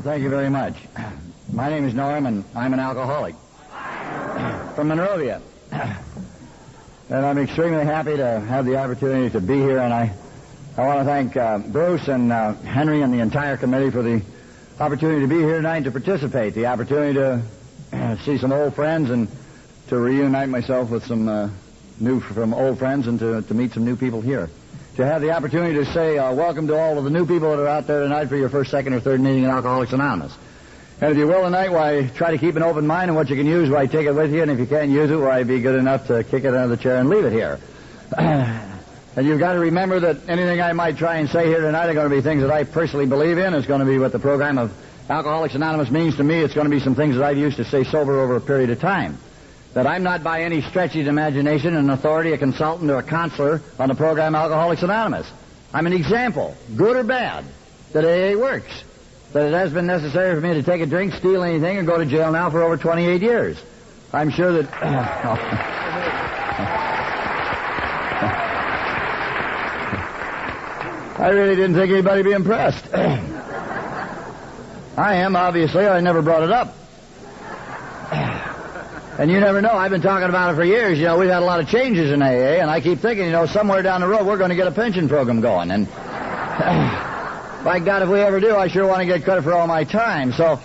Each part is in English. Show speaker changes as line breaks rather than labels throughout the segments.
Thank you very much. My name is Norm, and I'm an alcoholic from Monrovia. And I'm extremely happy to have the opportunity to be here, and I want to thank Bruce and Henry and the entire committee for the opportunity to be here tonight to participate, the opportunity to see some old friends and to reunite myself with some old friends and to meet some new people here. To have the opportunity to say welcome to all of the new people that are out there tonight for your first, second, or third meeting in Alcoholics Anonymous. And if you will tonight, why, try to keep an open mind, and what you can use, why, take it with you, and if you can't use it, why, be good enough to kick it out of the chair and leave it here. And you've got to remember that anything I might try and say here tonight are going to be things that I personally believe in. It's going to be what the program of Alcoholics Anonymous means to me. It's going to be some things that I've used to stay sober over a period of time. That I'm not by any stretch of imagination an authority, a consultant, or a counselor on the program Alcoholics Anonymous. I'm an example, good or bad, that AA works. That it has been necessary for me to take a drink, steal anything, and go to jail now for over 28 years. I'm sure that... I really didn't think anybody would be impressed. I am, obviously. I never brought it up. And you never know. I've been talking about it for years. You know, we've had a lot of changes in AA, and I keep thinking, you know, somewhere down the road we're going to get a pension program going. And by God, if we ever do, I sure want to get credit for all my time. So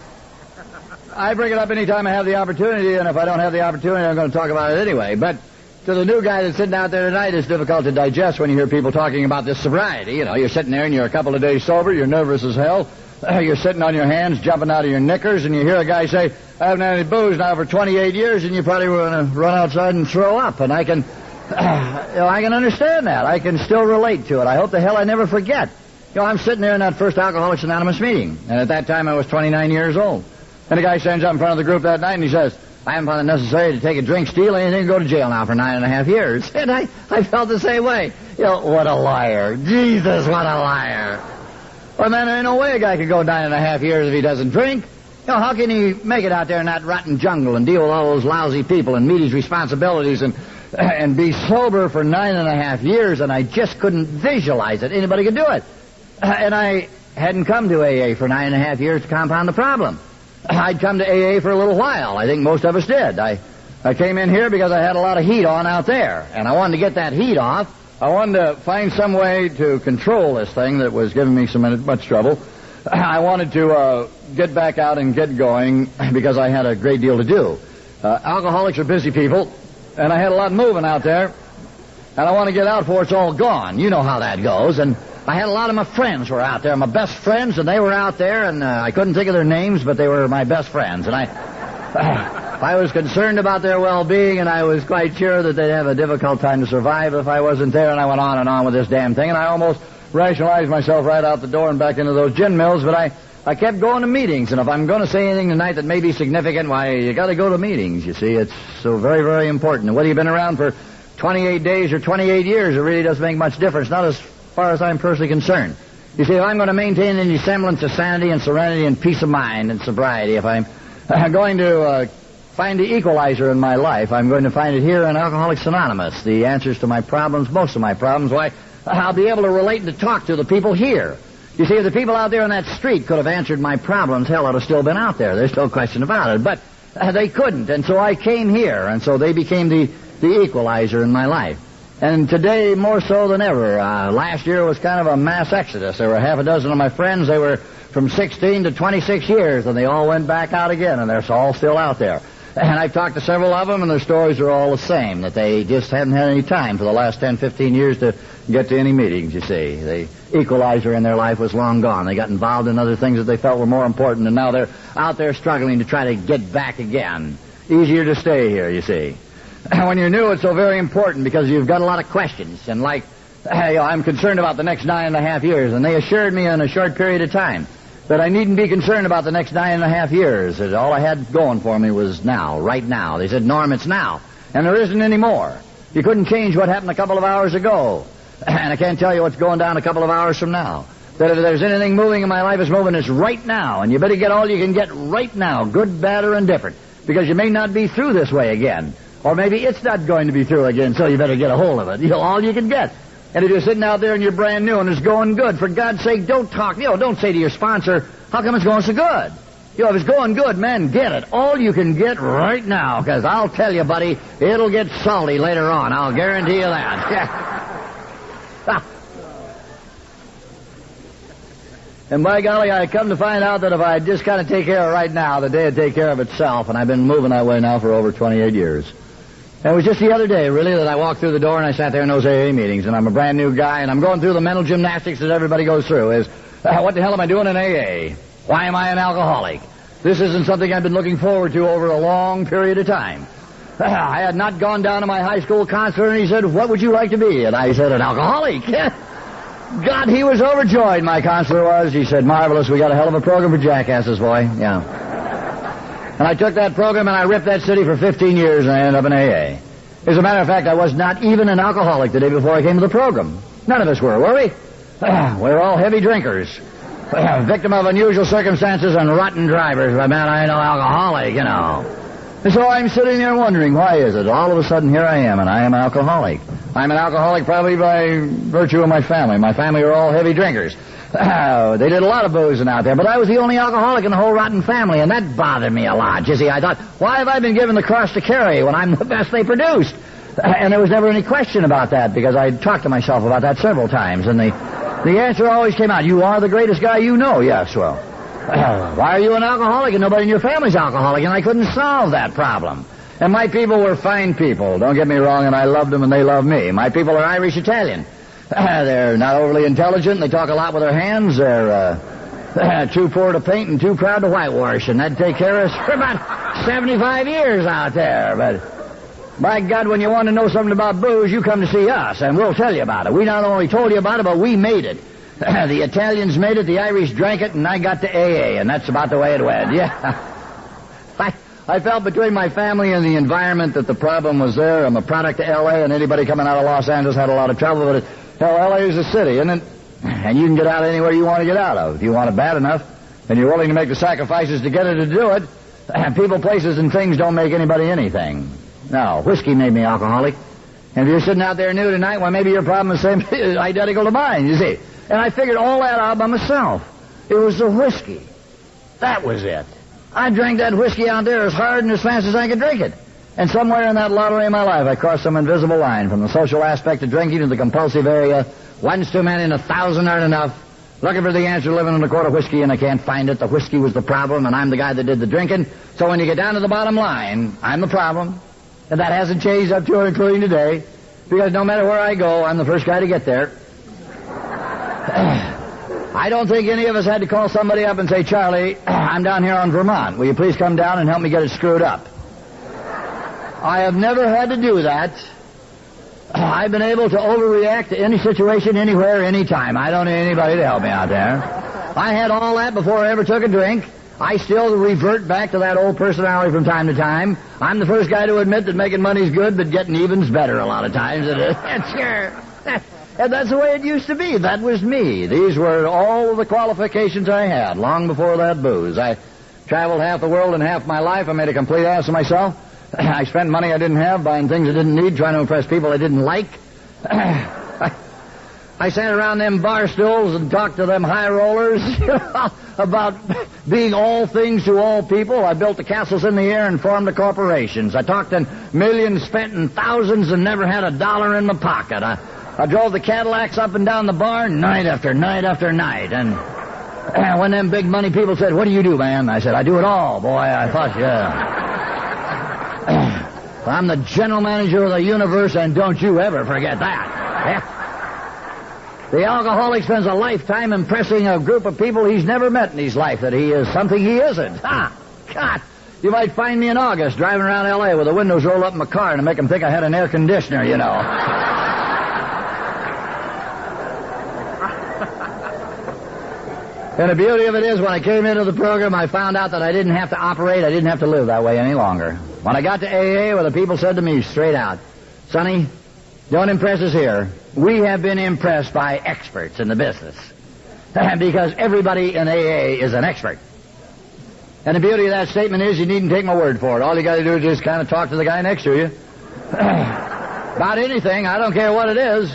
I bring it up anytime I have the opportunity, and if I don't have the opportunity, I'm going to talk about it anyway. But to the new guy that's sitting out there tonight, it's difficult to digest when you hear people talking about this sobriety. You know, you're sitting there and you're a couple of days sober, you're nervous as hell, you're sitting on your hands, jumping out of your knickers, and you hear a guy say, I haven't had any booze now for 28 years, and you probably want to run outside and throw up. And I can understand that. I can still relate to it. I hope the hell I never forget. You know, I'm sitting there in that first Alcoholics Anonymous meeting, and at that time I was 29 years old. And the guy stands up in front of the group that night and he says, I haven't found it necessary to take a drink, steal anything, and go to jail now for 9.5 years. And I felt the same way. You know, what a liar. Jesus, what a liar. Well, man, there ain't no way a guy could go 9.5 years if he doesn't drink. You know, how can he make it out there in that rotten jungle and deal with all those lousy people and meet his responsibilities and be sober for 9.5 years? And I just couldn't visualize that anybody could do it. And I hadn't come to AA for 9.5 years to compound the problem. I'd come to AA for a little while. I think most of us did. I came in here because I had a lot of heat on out there, and I wanted to get that heat off. I wanted to find some way to control this thing that was giving me so much trouble. I wanted to get back out and get going because I had a great deal to do. Alcoholics are busy people, and I had a lot moving out there, and I want to get out before it's all gone. You know how that goes, and I had a lot of my friends were out there, my best friends, and they were out there, and I couldn't think of their names, but they were my best friends. And I was concerned about their well-being, and I was quite sure that they'd have a difficult time to survive if I wasn't there, and I went on and on with this damn thing, and I almost rationalized myself right out the door and back into those gin mills, but I kept going to meetings, and if I'm going to say anything tonight that may be significant, why, you got to go to meetings, you see. It's so very, very important. And whether you've been around for 28 days or 28 years, it really doesn't make much difference, not as far as I'm personally concerned. You see, if I'm going to maintain any semblance of sanity and serenity and peace of mind and sobriety, if I'm going to find the equalizer in my life, I'm going to find it here in Alcoholics Anonymous. The answers to my problems, most of my problems, why, I'll be able to relate and to talk to the people here. You see, if the people out there on that street could have answered my problems, hell, I'd have still been out there. There's no question about it. But they couldn't, and so I came here, and so they became the equalizer in my life. And today, more so than ever. Last year was kind of a mass exodus. There were half a dozen of my friends. They were from 16 to 26 years, and they all went back out again, and they're all still out there. And I've talked to several of them, and their stories are all the same, that they just hadn't had any time for the last 10, 15 years to get to any meetings, you see. The equalizer in their life was long gone. They got involved in other things that they felt were more important, and now they're out there struggling to try to get back again. Easier to stay here, you see. When you're new, it's so very important because you've got a lot of questions. And like, hey, I'm concerned about the next 9.5 years. And they assured me in a short period of time that I needn't be concerned about the next 9.5 years. That all I had going for me was now, right now. They said, Norm, it's now. And there isn't any more. You couldn't change what happened a couple of hours ago. And I can't tell you what's going down a couple of hours from now. That if there's anything moving in my life, it's moving, it's right now. And you better get all you can get right now, good, bad, or indifferent. Because you may not be through this way again. Or maybe it's not going to be through again, so you better get a hold of it. All you can get. And if you're sitting out there and you're brand new and it's going good, for God's sake, don't talk. Don't say to your sponsor, how come it's going so good? If it's going good, man, get it. All you can get right now, because I'll tell you, buddy, it'll get salty later on. I'll guarantee you that. And by golly, I come to find out that if I just kind of take care of it right now, the day would take care of itself, and I've been moving that way now for over 28 years. And it was just the other day, really, that I walked through the door and I sat there in those AA meetings, and I'm a brand new guy, and I'm going through the mental gymnastics that everybody goes through, is, what the hell am I doing in AA? Why am I an alcoholic? This isn't something I've been looking forward to over a long period of time. I had not gone down to my high school counselor, and he said, what would you like to be? And I said, an alcoholic. God, he was overjoyed, my counselor was. He said, marvelous, we got a hell of a program for jackasses, boy. Yeah. And I took that program and I ripped that city for 15 years and I ended up in AA. As a matter of fact, I was not even an alcoholic the day before I came to the program. None of us were we? We're all heavy drinkers. Victim of unusual circumstances and rotten drivers. But man, I ain't no alcoholic, And so I'm sitting there wondering, why is it? All of a sudden, here I am, and I am an alcoholic. I'm an alcoholic probably by virtue of my family. My family are all heavy drinkers. They did a lot of boozing out there, but I was the only alcoholic in the whole rotten family, and that bothered me a lot. You see, I thought, why have I been given the cross to carry when I'm the best they produced? And there was never any question about that, because I talked to myself about that several times, and the answer always came out, you are the greatest guy you know. Yes, well, why are you an alcoholic and nobody in your family's alcoholic? And I couldn't solve that problem. And my people were fine people, don't get me wrong, and I loved them and they loved me. My people are Irish-Italian. They're not overly intelligent. They talk a lot with their hands. They're too poor to paint and too proud to whitewash, and that'd take care of us for about 75 years out there. But by God, when you want to know something about booze, you come to see us, and we'll tell you about it. We not only told you about it, but we made it. The Italians made it, the Irish drank it, and I got to AA, and that's about the way it went. Yeah. I felt between my family and the environment that the problem was there. I'm a product of L.A., and anybody coming out of Los Angeles had a lot of trouble with it. Hell, L.A. is a city, isn't it? And you can get out anywhere you want to get out of. If you want it bad enough, and you're willing to make the sacrifices to get it to do it, people, places, and things don't make anybody anything. No, whiskey made me alcoholic. And if you're sitting out there new tonight, well, maybe your problem is the same, identical to mine, you see. And I figured all that out by myself. It was the whiskey. That was it. I drank that whiskey out there as hard and as fast as I could drink it. And somewhere in that lottery of my life, I crossed some invisible line from the social aspect of drinking to the compulsive area. One's too many and 1,000 aren't enough. Looking for the answer, living on a quart of whiskey, and I can't find it. The whiskey was the problem, and I'm the guy that did the drinking. So when you get down to the bottom line, I'm the problem. And that hasn't changed up to or including today, because no matter where I go, I'm the first guy to get there. I don't think any of us had to call somebody up and say, Charlie, I'm down here on Vermont. Will you please come down and help me get it screwed up? I have never had to do that. I've been able to overreact to any situation, anywhere, anytime. I don't need anybody to help me out there. I had all that before I ever took a drink. I still revert back to that old personality from time to time. I'm the first guy to admit that making money's good, but getting even's better a lot of times. Sure. And that's the way it used to be. That was me. These were all the qualifications I had long before that booze. I traveled half the world in half my life. I made a complete ass of myself. I spent money I didn't have, buying things I didn't need, trying to impress people I didn't like. I sat around them bar stools and talked to them high rollers about being all things to all people. I built the castles in the air and formed the corporations. I talked in millions spent and thousands and never had a dollar in my pocket. I drove the Cadillacs up and down the bar night after night after night. And when them big money people said, what do you do, man? I said, I do it all, boy. I thought, yeah. I'm the general manager of the universe, and don't you ever forget that. The alcoholic spends a lifetime impressing a group of people he's never met in his life that he is something he isn't. God, you might find me in August driving around L.A. with the windows rolled up in my car and make them think I had an air conditioner, you know. And the beauty of it is, when I came into the program, I found out that I didn't have to operate, I didn't have to live that way any longer. When I got to AA, well, the people said to me straight out, Sonny, don't impress us here. We have been impressed by experts in the business. Because everybody in AA is an expert. And the beauty of that statement is you needn't take my word for it. All you got to do is just kind of talk to the guy next to you. About anything, I don't care what it is.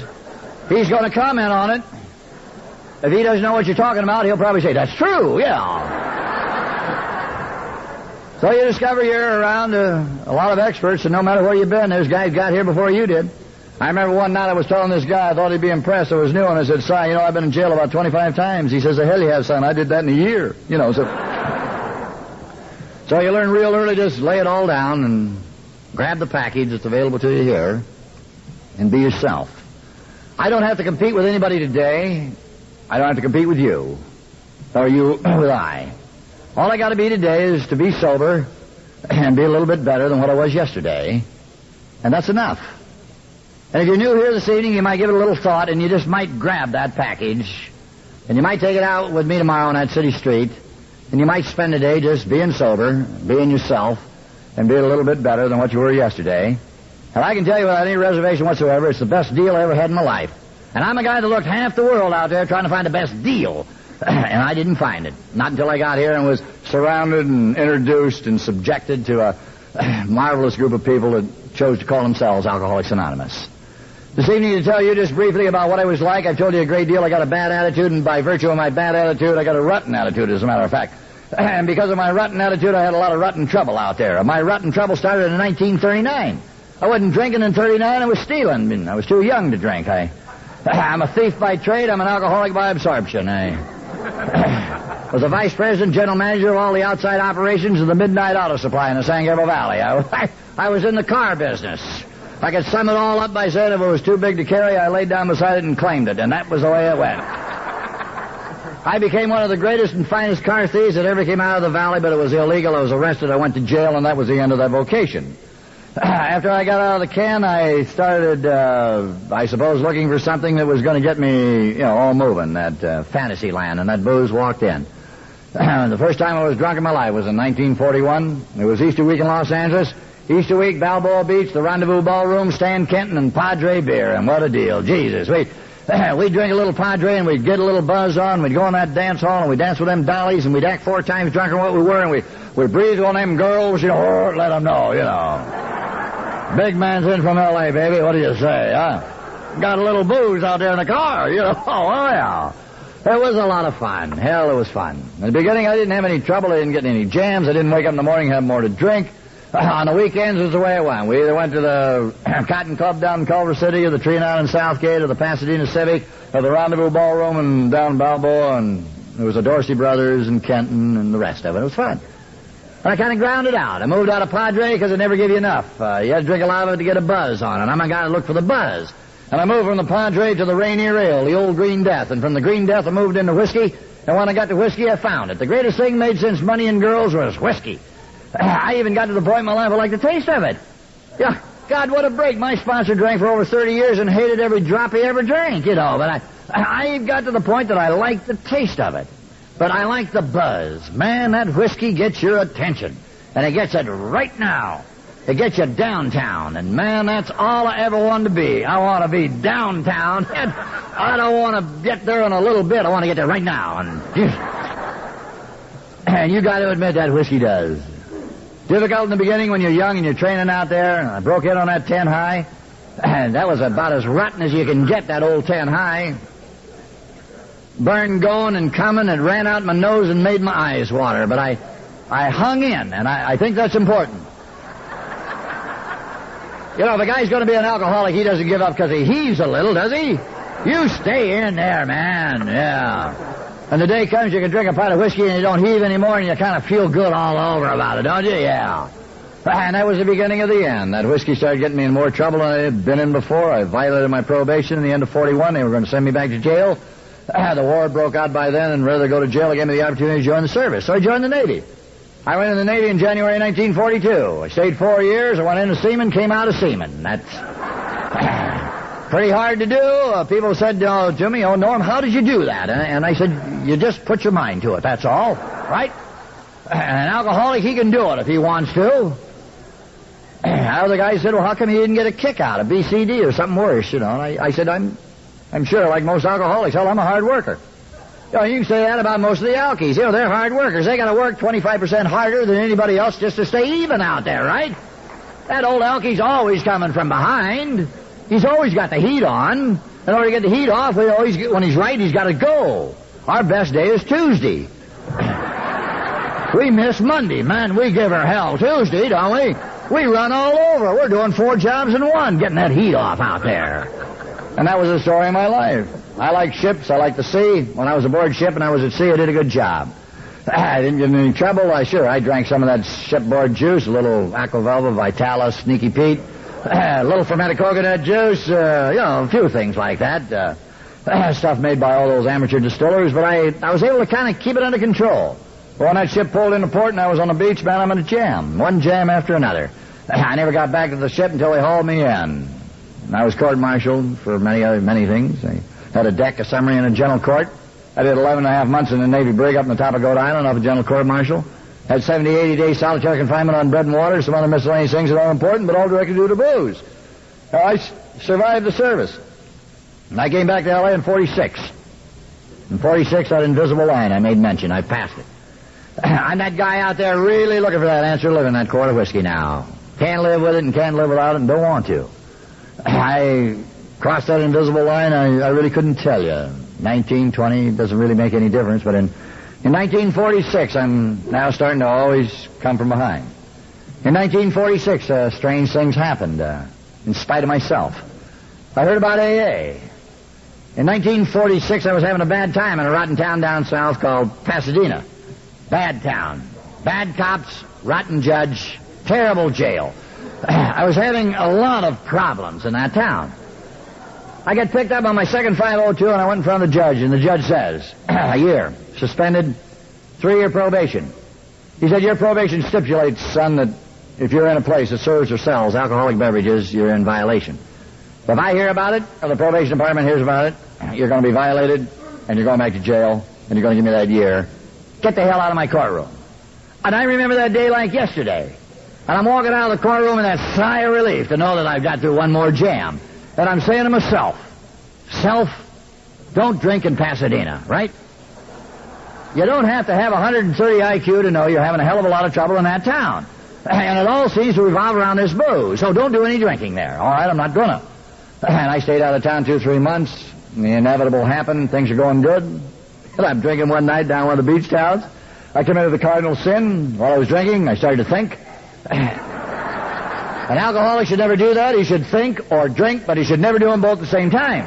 He's going to comment on it. If he doesn't know what you're talking about, he'll probably say, that's true, yeah. So you discover you're around a lot of experts, and no matter where you've been, there's guys got here before you did. I remember one night I was telling this guy I thought he'd be impressed. I was new, and I said, "Si, I've been in jail about 25 times." He says, "The hell you have, son. I did that in a year." So you learn real early, just lay it all down and grab the package that's available to you here and be yourself. I don't have to compete with anybody today. I don't have to compete with you, or you with I. All I got to be today is to be sober and be a little bit better than what I was yesterday, and that's enough. And if you're new here this evening, you might give it a little thought, and you just might grab that package, and you might take it out with me tomorrow on that city street, and you might spend the day just being sober, being yourself, and being a little bit better than what you were yesterday. And I can tell you without any reservation whatsoever, it's the best deal I ever had in my life. And I'm a guy that looked half the world out there trying to find the best deal. And I didn't find it. Not until I got here and was surrounded and introduced and subjected to a marvelous group of people that chose to call themselves Alcoholics Anonymous. This evening to tell you just briefly about what I was like. I've told you a great deal. I got a bad attitude, and by virtue of my bad attitude, I got a rotten attitude, as a matter of fact. And because of my rotten attitude, I had a lot of rotten trouble out there. My rotten trouble started in 1939. I wasn't drinking in 39, I was stealing. I was too young to drink. I'm a thief by trade. I'm an alcoholic by absorption. I was a vice president, general manager of all the outside operations of the Midnight Auto Supply in the San Gabriel Valley. I was in the car business. I could sum it all up by saying if it was too big to carry, I laid down beside it and claimed it, and that was the way it went. I became one of the greatest and finest car thieves that ever came out of the valley, but it was illegal. I was arrested. I went to jail, and that was the end of that vocation. After I got out of the can, I started, I suppose, looking for something that was going to get me, all moving, that fantasy land, and that booze walked in. The first time I was drunk in my life was in 1941. It was Easter week in Los Angeles. Easter week, Balboa Beach, the Rendezvous Ballroom, Stan Kenton, and Padre beer, and what a deal. Jesus, we'd drink a little Padre, and we'd get a little buzz on, we'd go in that dance hall, and we'd dance with them dollies, and we'd act 4 times drunker than what we were, and we'd breathe on them girls, let them know, Big man's in from L.A., baby. What do you say, huh? Got a little booze out there in the car, Oh, yeah. It was a lot of fun. Hell, it was fun. In the beginning, I didn't have any trouble. I didn't get any jams. I didn't wake up in the morning and have more to drink. On the weekends, was the way it went. We either went to the Cotton Club down in Culver City, or the Trianon in Southgate, or the Pasadena Civic, or the Rendezvous Ballroom and down in Balboa, and there was the Dorsey Brothers and Kenton and the rest of it. It was fun. And I kind of ground it out. I moved out of Padre because it never gave you enough. You had to drink a lot of it to get a buzz on it. I'm a guy that looked for the buzz. And I moved from the Padre to the Rainier Ale, the old Green Death. And from the Green Death, I moved into whiskey. And when I got to whiskey, I found it. The greatest thing made since money and girls was whiskey. I even got to the point in my life I liked the taste of it. Yeah, God, what a break. My sponsor drank for over 30 years and hated every drop he ever drank, But I got to the point that I liked the taste of it. But I like the buzz. Man, that whiskey gets your attention. And it gets it right now. It gets you downtown. And, man, that's all I ever wanted to be. I want to be downtown. And I don't want to get there in a little bit. I want to get there right now. And you got to admit that whiskey does. Difficult in the beginning when you're young and you're training out there. And I broke in on that 10 high. And that was about as rotten as you can get, that old 10 high. Burned going and coming, and ran out my nose and made my eyes water. But I hung in, and I think that's important. If a guy's going to be an alcoholic, he doesn't give up because he heaves a little, does he? You stay in there, man, yeah. And the day comes you can drink a pint of whiskey and you don't heave anymore, and you kind of feel good all over about it, don't you? Yeah. And that was the beginning of the end. That whiskey started getting me in more trouble than I had been in before. I violated my probation in the end of 41. They were going to send me back to jail. The war broke out by then, and rather than go to jail, they gave me the opportunity to join the service. So I joined the Navy. I went in the Navy in January 1942. I stayed 4 years. I went into seaman, came out a seaman. That's pretty hard to do. People said to me, Norm, how did you do that? And I said, you just put your mind to it, that's all, right? An alcoholic, he can do it if he wants to. Other guys said, well, how come he didn't get a kick out of BCD or something worse, And I said, I'm sure, like most alcoholics, hell, I'm a hard worker. You can say that about most of the alkies. They're hard workers. They got to work 25% harder than anybody else just to stay even out there, right? That old alkie's always coming from behind. He's always got the heat on. In order to get the heat off, when he's right, he's got to go. Our best day is Tuesday. We miss Monday. Man, we give her hell Tuesday, don't we? We run all over. We're doing 4 jobs in one, getting that heat off out there. And that was the story of my life. I like ships. I like the sea. When I was aboard ship and I was at sea, I did a good job. I didn't get in any trouble. I drank some of that shipboard juice, a little Aquavelva, Vitalis, Sneaky Pete, a little fermented coconut juice, a few things like that. Stuff made by all those amateur distillers, but I was able to kind of keep it under control. But when that ship pulled into port and I was on the beach, man, I'm in a jam. One jam after another. I never got back to the ship until they hauled me in. I was court-martialed for many things. I had a deck, a summary, and a general court. I did 11 and a half months in the Navy brig up on the top of Goat Island off a general court-martial. Had 70, 80 days solitary confinement on bread and water, some other miscellaneous things that aren't important, but all directly due to booze. I survived the service. And I came back to L.A. in 46. In 46, that invisible line I made mention. I passed it. I'm that guy out there really looking for that answer to living, that quart of whiskey now. Can't live with it and can't live without it and don't want to. I crossed that invisible line, I really couldn't tell you. 19, 20, doesn't really make any difference, but in 1946, I'm now starting to always come from behind. In 1946, strange things happened, in spite of myself. I heard about AA. In 1946, I was having a bad time in a rotten town down south called Pasadena. Bad town. Bad cops, rotten judge, terrible jail. I was having a lot of problems in that town. I got picked up on my second 502, and I went in front of the judge, and the judge says, a year, suspended, 3-year probation. He said, your probation stipulates, son, that if you're in a place that serves or sells alcoholic beverages, you're in violation. If I hear about it, or the probation department hears about it, you're going to be violated, and you're going back to jail, and you're going to give me that year. Get the hell out of my courtroom. And I remember that day like yesterday. And I'm walking out of the courtroom with that sigh of relief to know that I've got through one more jam. And I'm saying to myself, self, don't drink in Pasadena, right? You don't have to have 130 IQ to know you're having a hell of a lot of trouble in that town. And it all seems to revolve around this booze. So don't do any drinking there. All right, I'm not gonna. And I stayed out of town 2-3 months. The inevitable happened. Things are going good. And I'm drinking one night down one of the beach towns. I committed the cardinal sin. While I was drinking, I started to think. An alcoholic should never do that. He should think or drink, but he should never do them both at the same time.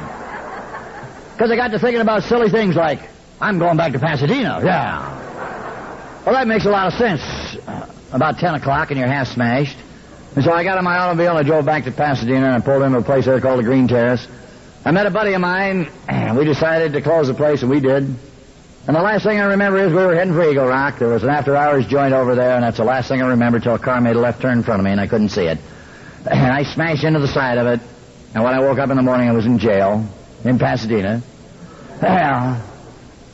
Because I got to thinking about silly things like, I'm going back to Pasadena. Yeah. Well, that makes a lot of sense. About 10 o'clock and you're half smashed. And so I got in my automobile and I drove back to Pasadena and I pulled into a place there called the Green Terrace. I met a buddy of mine and we decided to close the place, and we did. And the last thing I remember is we were heading for Eagle Rock. There was an after-hours joint over there, and that's the last thing I remember till a car made a left turn in front of me, and I couldn't see it. And I smashed into the side of it, and when I woke up in the morning, I was in jail in Pasadena. Well,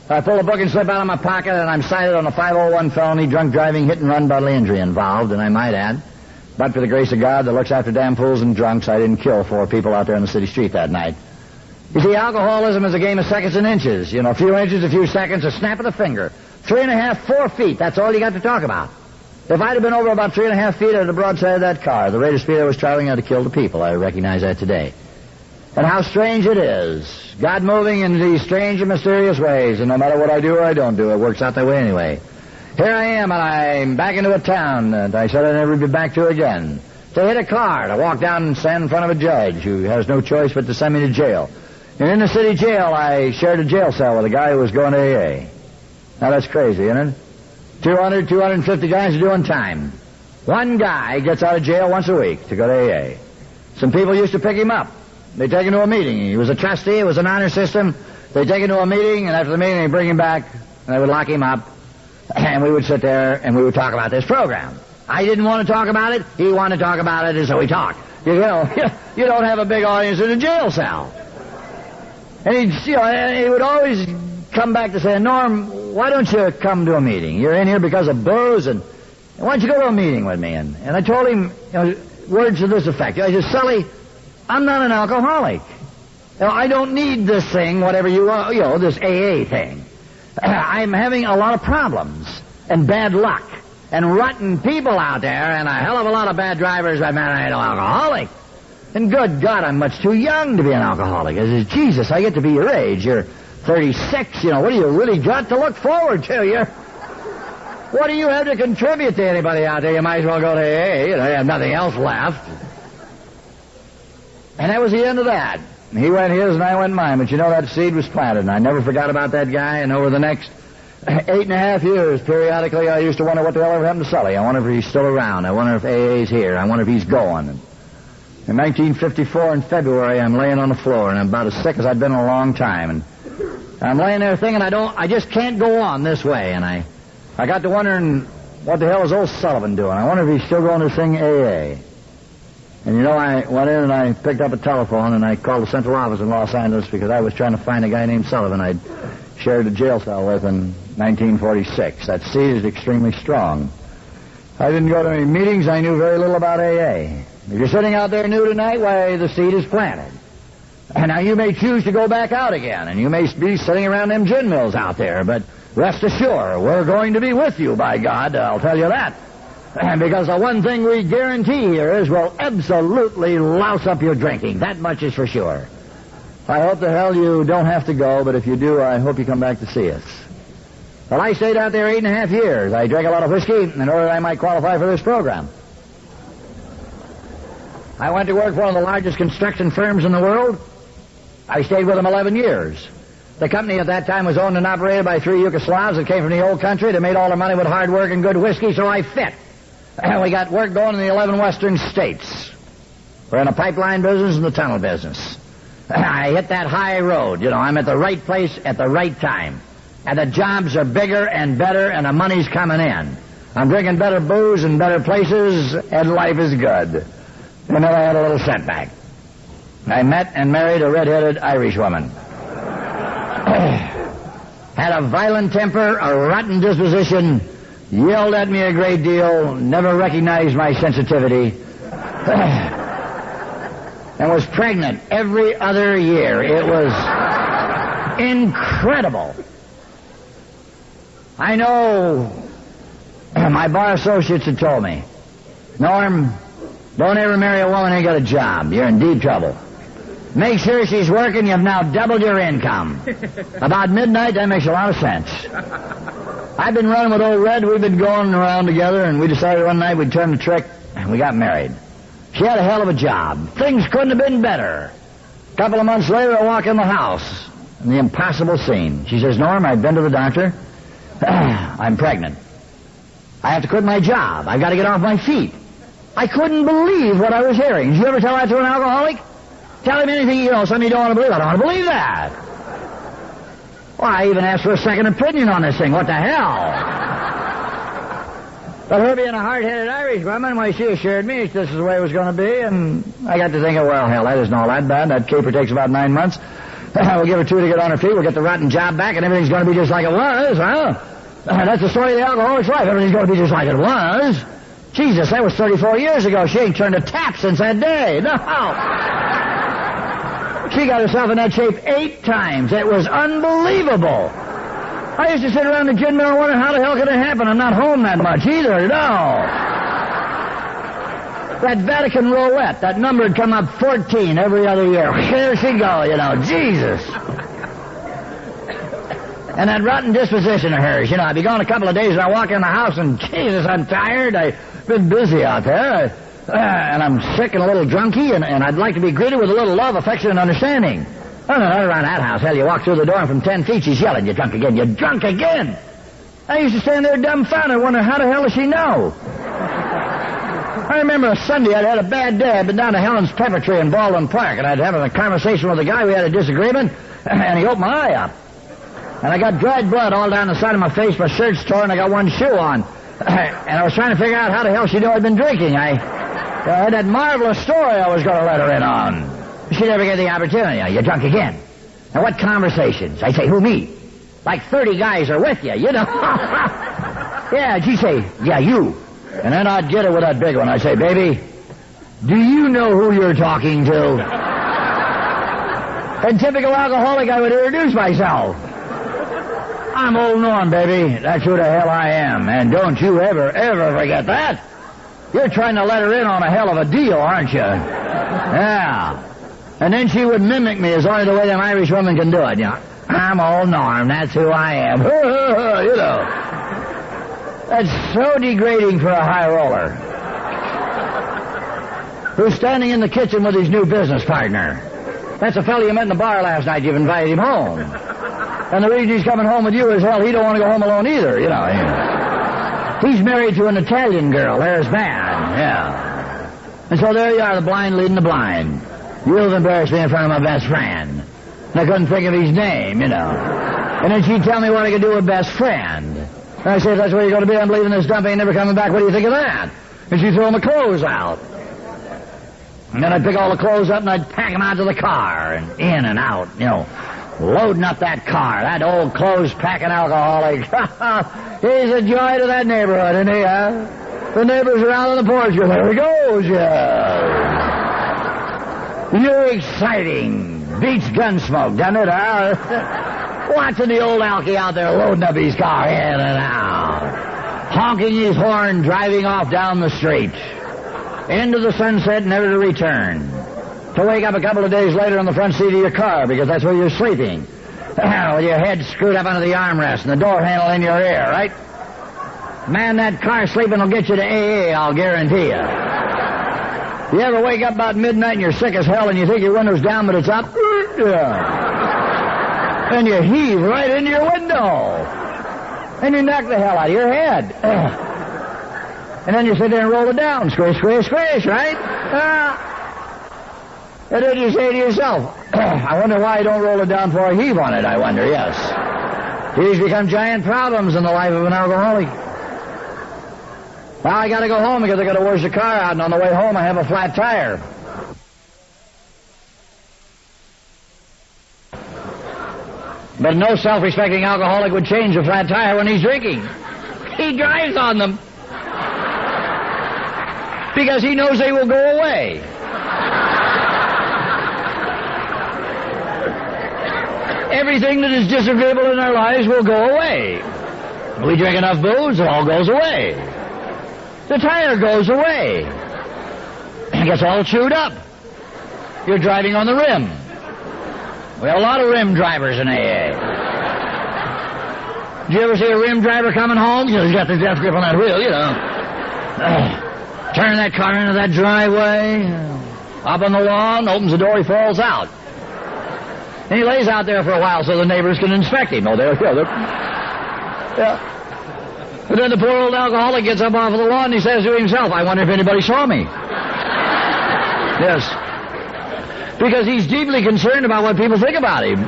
I pulled a booking slip out of my pocket, and I'm cited on a 501 felony, drunk driving, hit and run, bodily injury involved, and I might add, but for the grace of God that looks after damn fools and drunks, I didn't kill 4 people out there on the city street that night. You see, alcoholism is a game of seconds and inches. You know, a few inches, a few seconds, a snap of the finger. 3.5, 4 feet, that's all you got to talk about. If I'd have been over about 3.5 feet at the broadside of that car, the rate of speed I was traveling, I'd have killed the people. I recognize that today. And how strange it is. God moving in these strange and mysterious ways, and no matter what I do or I don't do, it works out that way anyway. Here I am, and I'm back into a town that I said I'd never be back to again. To hit a car, to walk down and stand in front of a judge who has no choice but to send me to jail. And in the city jail, I shared a jail cell with a guy who was going to AA. Now, that's crazy, isn't it? 200, 250 guys are doing time. One guy gets out of jail once a week to go to AA. Some people used to pick him up. They take him to a meeting. He was a trustee. It was an honor system. They take him to a meeting, and after the meeting, they bring him back, and they would lock him up, and we would sit there, and we would talk about this program. I didn't want to talk about it. He wanted to talk about it, and so we talked. You know, you don't have a big audience in a jail cell. And he would always come back to say, Norm, why don't you come to a meeting? You're in here because of booze, and why don't you go to a meeting with me? And I told him, words to this effect. I said, Sully, I'm not an alcoholic. I don't need this thing, whatever you want, this AA thing. I'm having a lot of problems and bad luck and rotten people out there and a hell of a lot of bad drivers. I mean, I ain't no alcoholic. And good God, I'm much too young to be an alcoholic. I said, Jesus, I get to be your age. You're 36, what do you really got to look forward to? What do you have to contribute to anybody out there? You might as well go to AA. You have nothing else left. And that was the end of that. He went his and I went mine, but that seed was planted, and I never forgot about that guy, and over the next 8.5 years, periodically, I used to wonder what the hell ever happened to Sully. I wonder if he's still around. I wonder if AA's here. I wonder if he's going. In 1954, in February, I'm laying on the floor, and I'm about as sick as I've been in a long time, and I'm laying there thinking I just can't go on this way, and I got to wondering, what the hell is old Sullivan doing? I wonder if he's still going to sing AA. And I went in and I picked up a telephone and I called the central office in Los Angeles because I was trying to find a guy named Sullivan I'd shared a jail cell with in 1946. That seed is extremely strong. I didn't go to any meetings. I knew very little about AA. If you're sitting out there new tonight, why, the seed is planted. And now you may choose to go back out again, and you may be sitting around them gin mills out there, but rest assured, we're going to be with you, by God, I'll tell you that. Because the one thing we guarantee here is we'll absolutely louse up your drinking. That much is for sure. I hope the hell you don't have to go, but if you do, I hope you come back to see us. Well, I stayed out there 8.5 years. I drank a lot of whiskey in order that I might qualify for this program. I went to work for one of the largest construction firms in the world. I stayed with them 11 years. The company at that time was owned and operated by 3 Yugoslavs that came from the old country. They made all their money with hard work and good whiskey, so I fit. And we got work going in the 11 western states. We're in the pipeline business and the tunnel business. I hit that high road. I'm at the right place at the right time. And the jobs are bigger and better, and the money's coming in. I'm drinking better booze in better places, and life is good. And then I had a little setback. I met and married a red-headed Irish woman. Had a violent temper, a rotten disposition, yelled at me a great deal, never recognized my sensitivity, and was pregnant every other year. It was incredible. I know my bar associates had told me, Norm, don't ever marry a woman who ain't got a job. You're in deep trouble. Make sure she's working. You've now doubled your income. About midnight, that makes a lot of sense. I've been running with old Red. We've been going around together, and we decided one night we'd turn the trick, and we got married. She had a hell of a job. Things couldn't have been better. A couple of months later, I walk in the house, and the impossible scene. She says, Norm, I've been to the doctor. I'm pregnant. I have to quit my job. I've got to get off my feet. I couldn't believe what I was hearing. Did you ever tell that to an alcoholic? Tell him anything, something you don't want to believe. I don't want to believe that. Well, I even asked for a second opinion on this thing. What the hell? But her being a hard-headed Irish woman, why, she assured me this is the way it was going to be, and I got to thinking, well, hell, that isn't all that bad. That caper takes about 9 months. We'll give her 2 to get on her feet. We'll get the rotten job back, and everything's going to be just like it was, huh? That's the story of the alcoholic's life. Everything's going to be just like it was. Jesus, that was 34 years ago. She ain't turned a tap since that day. No. She got herself in that shape 8 times. It was unbelievable. I used to sit around the gin mill and wonder how the hell could it happen. I'm not home that much either, no. That Vatican roulette, that number would come up 14 every other year. Here she go, Jesus. And that rotten disposition of hers. I'd be gone a couple of days and I walk in the house and, Jesus, I'm tired. I've been busy out there. And I'm sick and a little drunky, and I'd like to be greeted with a little love, affection, and understanding. Oh, no, not around that house. Hell, you walk through the door, and from 10 feet, she's yelling, you're drunk again, you're drunk again. I used to stand there dumbfounded, wondering, how the hell does she know? I remember a Sunday, I'd had a bad day. I'd been down to Helen's Pepper Tree in Baldwin Park, and I'd having a conversation with a guy. We had a disagreement, and he opened my eye up. And I got dried blood all down the side of my face, my shirt's torn, I got one shoe on. And I was trying to figure out how the hell she knew I'd been drinking. I had that marvelous story I was going to let her in on. She never gave the opportunity. You're drunk again. And what conversations? I say, who, me? Like 30 guys are with you, Yeah, she'd say, yeah, you. And then I'd get her with that big one. I'd say, baby, do you know who you're talking to? In typical alcoholic, I would introduce myself. I'm old Norm, baby. That's who the hell I am. And don't you ever forget that. You're trying to let her in on a hell of a deal, aren't you? Yeah. And then she would mimic me as only the way them Irish women can do it, you know. I'm old Norm, that's who I am. You know. That's so degrading for a high roller who's standing in the kitchen with his new business partner. That's a fellow you met in the bar last night. You've invited him home. And the reason he's coming home with you is, hell, he don't want to go home alone either, you know. He's married to an Italian girl. There's bad, yeah. And so there you are, the blind leading the blind. You've embarrassed me in front of my best friend. And I couldn't think of his name, you know. And then she'd tell me what I could do with best friend. And I said, if that's where you're going to be, I'm leaving this dump, ain't never coming back. What do you think of that? And she'd throw my clothes out. And then I'd pick all the clothes up and I'd pack them out to the car and in and out, you know, loading up that car. That old clothes-packing alcoholic. He's a joy to that neighborhood, isn't he, huh? The neighbors around on the porch go, there he goes, yeah. You're exciting. Beats Gunsmoke, doesn't it, huh? Watching the old alky out there loading up his car in and out. Honking his horn, driving off down the street. Into the sunset, never to return. To wake up a couple of days later on the front seat of your car because that's where you're sleeping. With your head screwed up under the armrest and the door handle in your ear, right? Man, that car sleeping will get you to AA, I'll guarantee you. You ever wake up about midnight and you're sick as hell and you think your window's down but it's up? Yeah. And you heave right into your window. And you knock the hell out of your head. And then you sit there and roll it down. Squish, squish, squish, right? And then you say to yourself, I wonder why I don't roll it down before I heave on it, I wonder, yes. These become giant problems in the life of an alcoholic. Now I gotta go home because I gotta wash the car out, and on the way home I have a flat tire. But no self-respecting alcoholic would change a flat tire when he's drinking. He drives on them. Because he knows they will go away. Everything that is disagreeable in our lives will go away. We drink enough booze, it all goes away. The tire goes away. It gets all chewed up. You're driving on the rim. We have a lot of rim drivers in AA. Did you ever see a rim driver coming home? He's got the death grip on that wheel, you know. Turn that car into that driveway, up on the lawn, opens the door, he falls out. And he lays out there for a while so the neighbors can inspect him. Oh, there you go. Yeah. And then the poor old alcoholic gets up off of the lawn and he says to himself, I wonder if anybody saw me. Yes. Because he's deeply concerned about what people think about him.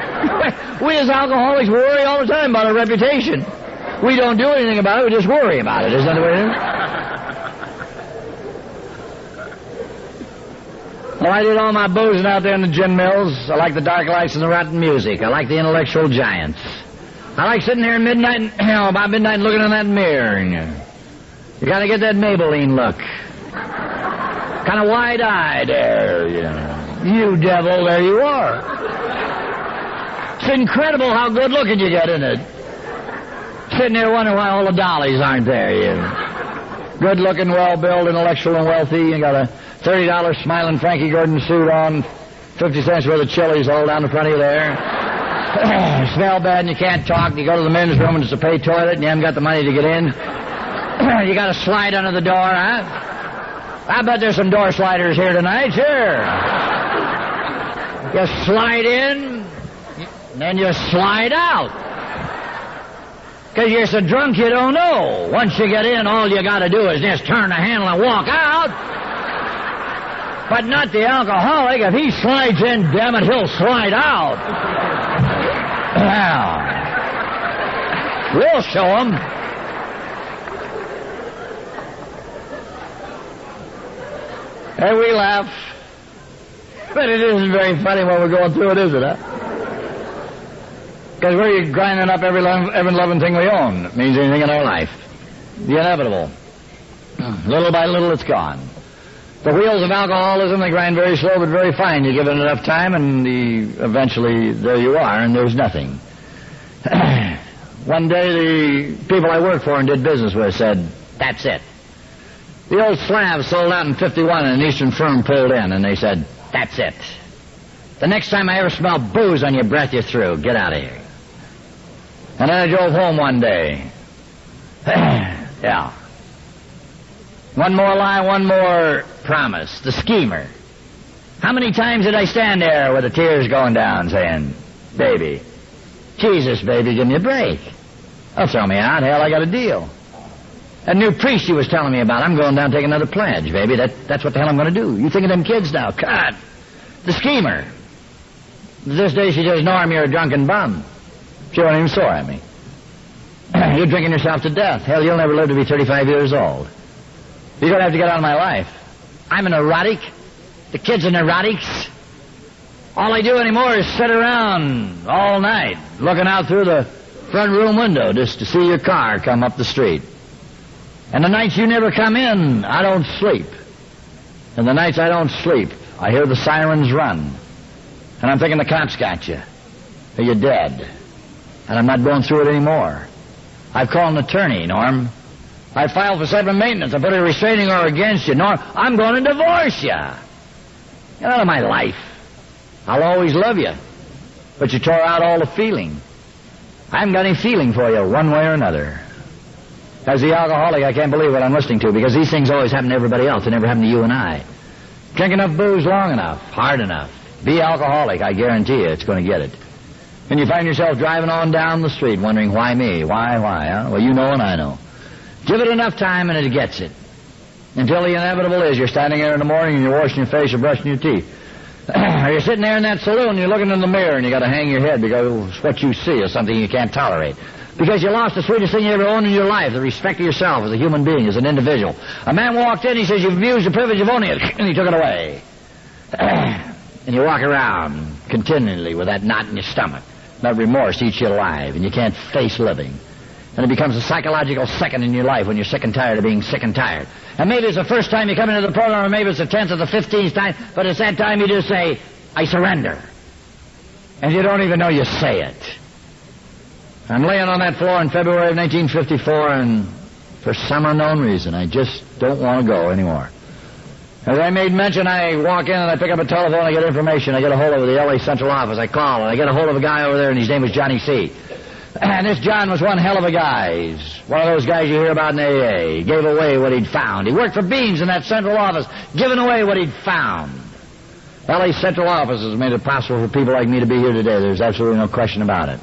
We as alcoholics worry all the time about our reputation. We don't do anything about it, we just worry about it. Isn't that the way it is? Well, I did all my boozing out there in the gin mills. I like the dark lights and the rotten music. I like the intellectual giants. I like sitting there at midnight, about midnight and looking in that mirror. And you got to get that Maybelline look. Kind of wide-eyed there, You devil, there you are. It's incredible how good-looking you get, isn't it? Sitting there wondering why all the dollies aren't there, Good-looking, well-built, intellectual, and wealthy. You got a $30 smiling Frankie Gordon suit on, 50 cents worth of chilies all down the front of you there. Smell bad and you can't talk. You go to the men's room and it's a pay toilet and you haven't got the money to get in. You got to slide under the door, huh? I bet there's some door sliders here tonight, sure. You slide in, then you slide out. Because you're so drunk you don't know. Once you get in, all you got to do is just turn the handle and walk out. But not the alcoholic. If he slides in, damn it, he'll slide out. Well, we'll show him. And we laugh. But it isn't very funny when we're going through it, is it, huh? Because we're grinding up every loving thing we own. It means anything in our life. The inevitable. Little by little, it's gone. The wheels of alcoholism, they grind very slow but very fine. You give it enough time and eventually there you are and there's nothing. One day the people I worked for and did business with said, that's it. The old Slav sold out in 51 and an Eastern firm pulled in, and they said, "That's it. The next time I ever smell booze on your breath, you're through. Get out of here." And then I drove home one day. Yeah. One more lie, one more promise. The schemer. How many times did I stand there with the tears going down saying, "Baby, Jesus, baby, give me a break. They'll throw me out. Hell, I got a deal. That new priest you was telling me about, I'm going down and take another pledge, baby. That's what the hell I'm going to do. You think of them kids now. God. The schemer. This day she says, "Norm, you're a drunken bum." She wasn't even sore at me. "You're drinking yourself to death. Hell, you'll never live to be 35 years old. You're going to have to get out of my life. I'm a neurotic. The kids are neurotics. All I do anymore is sit around all night looking out through the front room window just to see your car come up the street. And the nights you never come in, I don't sleep. And the nights I don't sleep, I hear the sirens run. And I'm thinking the cops got you. Or you're dead. And I'm not going through it anymore. I've called an attorney, Norm. I filed for separate maintenance. I put a restraining order against you. Norm, I'm going to divorce you. Get out of my life. I'll always love you. But you tore out all the feeling. I haven't got any feeling for you one way or another. As the alcoholic, I can't believe what I'm listening to, because these things always happen to everybody else. They never happen to you and I. Drink enough booze long enough, hard enough. Be alcoholic, I guarantee you it's going to get it. And you find yourself driving on down the street wondering, why me? Why, huh? Well, you know and I know. Give it enough time and it gets it. Until the inevitable is you're standing there in the morning and you're washing your face or brushing your teeth. Or you're sitting there in that saloon and you're looking in the mirror and you got to hang your head because what you see is something you can't tolerate. Because you lost the sweetest thing you ever owned in your life, the respect of yourself as a human being, as an individual. A man walked in, he says, "You've abused the privilege of owning it," and he took it away. And you walk around continually with that knot in your stomach. That remorse eats you alive, and you can't face living. And it becomes a psychological second in your life when you're sick and tired of being sick and tired. And maybe it's the first time you come into the program, or maybe it's the 10th or the 15th time, but it's that time you just say, "I surrender." And you don't even know you say it. I'm laying on that floor in February of 1954, and for some unknown reason, I just don't want to go anymore. As I made mention, I walk in and I pick up a telephone, I get information, I get a hold of the L.A. Central Office, I call, and I get a hold of a guy over there, and his name was Johnny C. And this John was one hell of a guy. He's one of those guys you hear about in AA. He gave away what he'd found. He worked for Beans in that Central Office, giving away what he'd found. L.A. Central Office has made it possible for people like me to be here today. There's absolutely no question about it.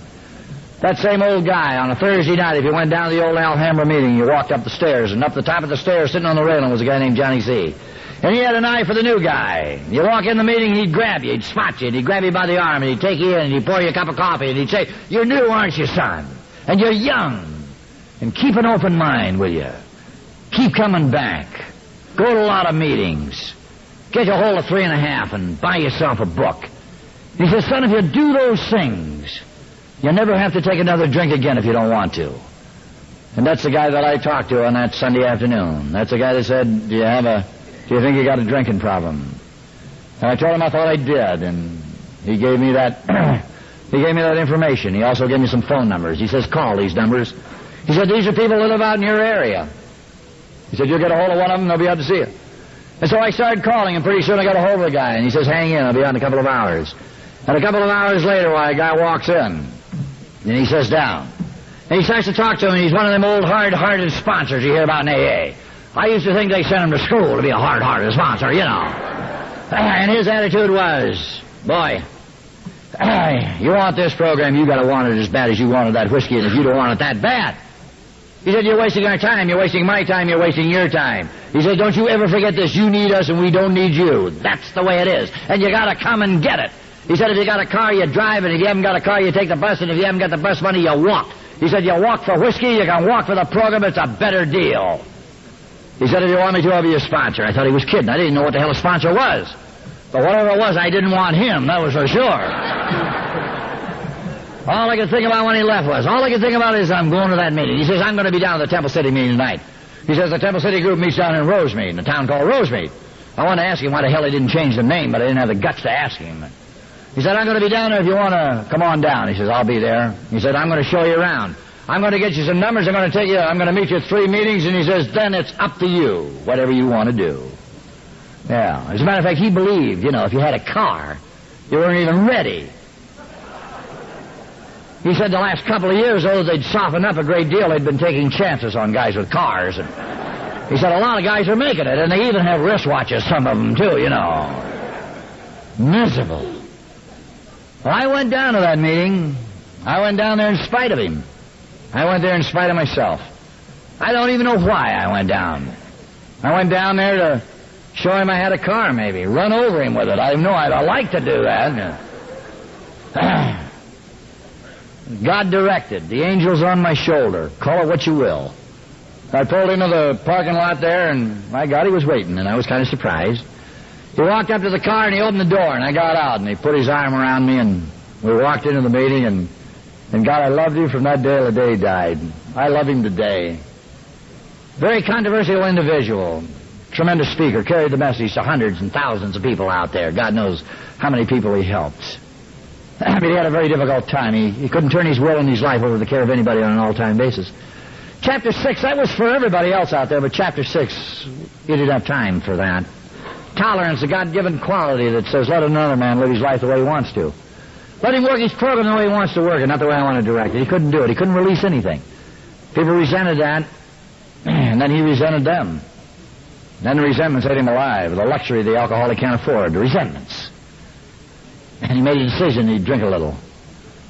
That same old guy, on a Thursday night, if you went down to the old Alhambra meeting, you walked up the stairs, and up the top of the stairs, sitting on the railing, was a guy named Johnny C. And he had an eye for the new guy. You walk in the meeting, he'd grab you, he'd spot you, and he'd grab you by the arm, and he'd take you in, and he'd pour you a cup of coffee, and he'd say, "You're new, aren't you, son? And you're young. And keep an open mind, will you? Keep coming back. Go to a lot of meetings. Get a hold of 3.5 and buy yourself a book." He says, "Son, if you do those things, you'll never have to take another drink again if you don't want to." And that's the guy that I talked to on that Sunday afternoon. That's the guy that said, do you think you got a drinking problem? And I told him I thought I did, and he gave me that, information. He also gave me some phone numbers. He says, "Call these numbers." He said, "These are people that live out in your area." He said, "You'll get a hold of one of them, they'll be out to see you." And so I started calling, and pretty soon I got a hold of the guy, and he says, "Hang in, I'll be out in a couple of hours." And a couple of hours later, a guy walks in, and he sits down. And he starts to talk to him, and he's one of them old hard-hearted sponsors you hear about in AA. I used to think they sent him to school to be a hard-hearted sponsor, you know. And his attitude was, "Boy, you want this program, you got to want it as bad as you wanted that whiskey, and if you don't want it that bad." He said, "You're wasting our time, you're wasting my time, you're wasting your time." He said, "Don't you ever forget this, you need us and we don't need you. That's the way it is, and you got to come and get it." He said, "If you got a car, you drive, and if you haven't got a car, you take the bus, and if you haven't got the bus money, you walk." He said, "You walk for whiskey, you can walk for the program, it's a better deal." He said, "If you want me to, I'll be your sponsor." I thought he was kidding. I didn't know what the hell a sponsor was. But whatever it was, I didn't want him, that was for sure. All I could think about when he left was, all I could think about is, I'm going to that meeting. He says, "I'm going to be down at the Temple City meeting tonight." He says, "The Temple City group meets down in Rosemead, in a town called Rosemead." I wanted to ask him why the hell he didn't change the name, but I didn't have the guts to ask him. He said, "I'm going to be down there if you want to come on down." He says, "I'll be there." He said, "I'm going to show you around. I'm going to get you some numbers. I'm going to meet you at 3 meetings. And he says, then it's up to you, whatever you want to do. Yeah. As a matter of fact, he believed, if you had a car, you weren't even ready. He said the last couple of years, though, they'd softened up a great deal. They'd been taking chances on guys with cars. And he said a lot of guys are making it, and they even have wristwatches, some of them, too, Miserable. Well, I went down to that meeting. I went down there in spite of him. I went there in spite of myself. I don't even know why I went down. I went down there to show him I had a car, maybe. Run over him with it. I know I'd like to do that. God directed. The angel's on my shoulder. Call it what you will. I pulled into the parking lot there, and my God, he was waiting, and I was kind of surprised. He walked up to the car, and he opened the door, and I got out, and he put his arm around me, and we walked into the meeting, and God, I loved him from that day till the day he died. I love him today. Very controversial individual. Tremendous speaker. Carried the message to hundreds and thousands of people out there. God knows how many people he helped. I mean, he had a very difficult time. He couldn't turn his will and his life over to the care of anybody on an all-time basis. Chapter 6, that was for everybody else out there, but Chapter 6, you didn't have time for that. Tolerance, a God-given quality that says, let another man live his life the way he wants to. Let him work his program the way he wants to work it, not the way I want to direct it. He couldn't do it. He couldn't release anything. People resented that, and then he resented them. Then the resentments ate him alive. The luxury the alcoholic can't afford. The resentments. And he made a decision he'd drink a little.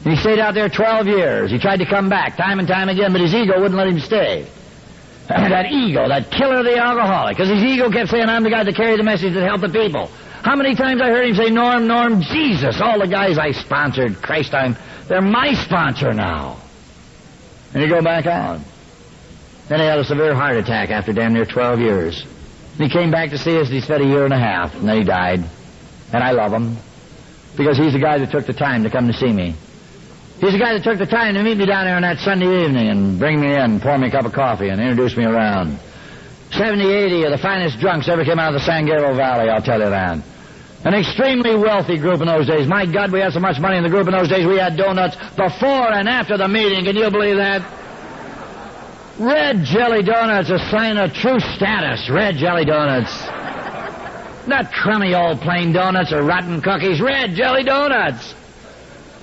And he stayed out there 12 years. He tried to come back time and time again, but his ego wouldn't let him stay. That ego, that killer of the alcoholic, because his ego kept saying, I'm the guy to carry the message that helped the people. How many times I heard him say, Norm, Jesus, all the guys I sponsored, Christ, they're my sponsor now. And he'd go back out. Then he had a severe heart attack after damn near 12 years. And he came back to see us, and he spent a year and a half, and then he died. And I love him, because he's the guy that took the time to come to see me. He's the guy that took the time to meet me down there on that Sunday evening and bring me in, pour me a cup of coffee, and introduce me around. 70, 80 of the finest drunks ever came out of the San Gabriel Valley, I'll tell you that. An extremely wealthy group in those days. My God, we had so much money in the group in those days, we had donuts before and after the meeting. Can you believe that? Red jelly donuts, a sign of true status. Red jelly donuts. Not crummy old plain donuts or rotten cookies. Red jelly donuts.